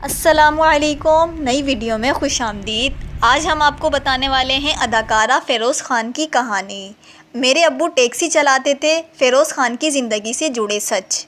السلام علیکم، نئی ویڈیو میں خوش آمدید۔ آج ہم آپ کو بتانے والے ہیں اداکارہ فیروز خان کی کہانی۔ میرے ابو ٹیکسی چلاتے تھے، فیروز خان کی زندگی سے جڑے سچ۔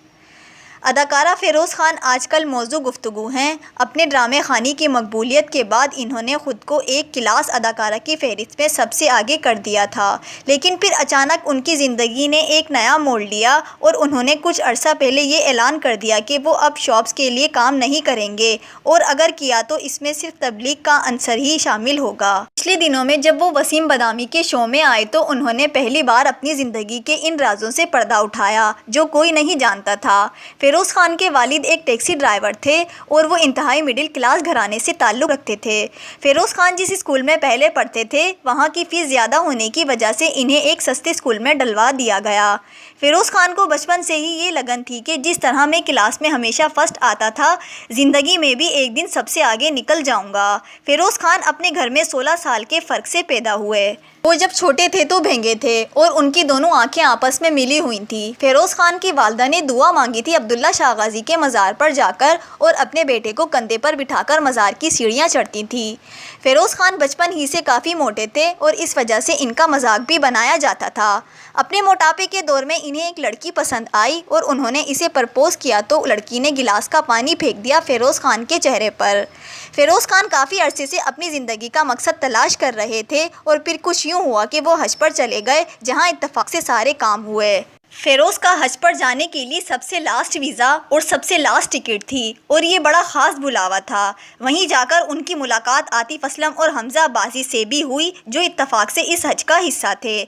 اداکارہ فیروز خان آج کل موضوع گفتگو ہیں۔ اپنے ڈرامے خوانی کی مقبولیت کے بعد انہوں نے خود کو ایک کلاس اداکارہ کی فہرست میں سب سے آگے کر دیا تھا، لیکن پھر اچانک ان کی زندگی نے ایک نیا موڑ لیا اور انہوں نے کچھ عرصہ پہلے یہ اعلان کر دیا کہ وہ اب شوبز کے لیے کام نہیں کریں گے، اور اگر کیا تو اس میں صرف تبلیغ کا عنصر ہی شامل ہوگا۔ پچھلے دنوں میں جب وہ وسیم بادامی کے شو میں آئے تو انہوں نے پہلی بار اپنی زندگی کے ان رازوں سے پردہ اٹھایا جو کوئی نہیں جانتا تھا۔ فیروز خان کے والد ایک ٹیکسی ڈرائیور تھے اور وہ انتہائی مڈل کلاس گھرانے سے تعلق رکھتے تھے۔ فیروز خان جس اسکول میں پہلے پڑھتے تھے وہاں کی فیس زیادہ ہونے کی وجہ سے انہیں ایک سستے اسکول میں ڈلوا دیا گیا۔ فیروز خان کو بچپن سے ہی یہ لگن تھی کہ جس طرح میں کلاس میں ہمیشہ فرسٹ آتا تھا، زندگی میں بھی ایک دن سب سے آگے نکل جاؤں گا۔ فیروز خان اپنے گھر میں 16 سال کے فرق سے پیدا ہوئے۔ وہ جب چھوٹے تھے تو بھینگے تھے اور ان کی دونوں آنکھیں آپس میں ملی ہوئی تھیں۔ فیروز خان کی والدہ نے دعا مانگی تھی عبداللہ شاہ غازی کے مزار پر جا کر، اور اپنے بیٹے کو کندھے پر بٹھا کر مزار کی سیڑھیاں چڑھتی تھیں۔ فیروز خان بچپن ہی سے کافی موٹے تھے اور اس وجہ سے ان کا مذاق بھی بنایا جاتا تھا۔ اپنے موٹاپے کے دور میں انہیں ایک لڑکی پسند آئی اور انہوں نے اسے پرپوز کیا تو لڑکی نے گلاس کا پانی پھینک دیا فیروز خان کے چہرے پر۔ فیروز خان کافی عرصے سے اپنی زندگی کا مقصد تلاش کر رہے تھے اور پھر کچھ یوں ہوا کہ وہ حج پر چلے گئے جہاں اتفاق سے سارے کام ہوئے۔ فیروز کا حج پر جانے کے لیے سب سے لاسٹ ویزا اور سب سے لاسٹ ٹکٹ تھی اور یہ بڑا خاص بلاوا تھا۔ وہیں جا کر ان کی ملاقات عاطف اسلم اور حمزہ عباسی سے بھی ہوئی جو اتفاق سے اس حج کا حصہ تھے۔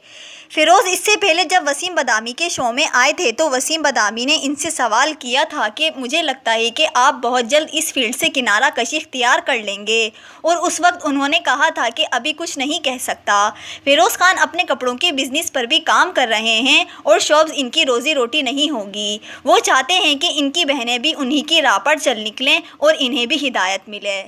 فیروز اس سے پہلے جب وسیم بادامی کے شو میں آئے تھے تو وسیم بادامی نے ان سے سوال کیا تھا کہ مجھے لگتا ہے کہ آپ بہت جلد اس فیلڈ سے کنارہ کشی اختیار کر لیں گے، اور اس وقت انہوں نے کہا تھا کہ ابھی کچھ نہیں کہہ سکتا۔ فیروز خان اپنے کپڑوں کے بزنس پر بھی کام کر رہے ہیں اور شوبز ان کی روزی روٹی نہیں ہوگی۔ وہ چاہتے ہیں کہ ان کی بہنیں بھی انہی کی راہ پر چل نکلیں اور انہیں بھی ہدایت ملے۔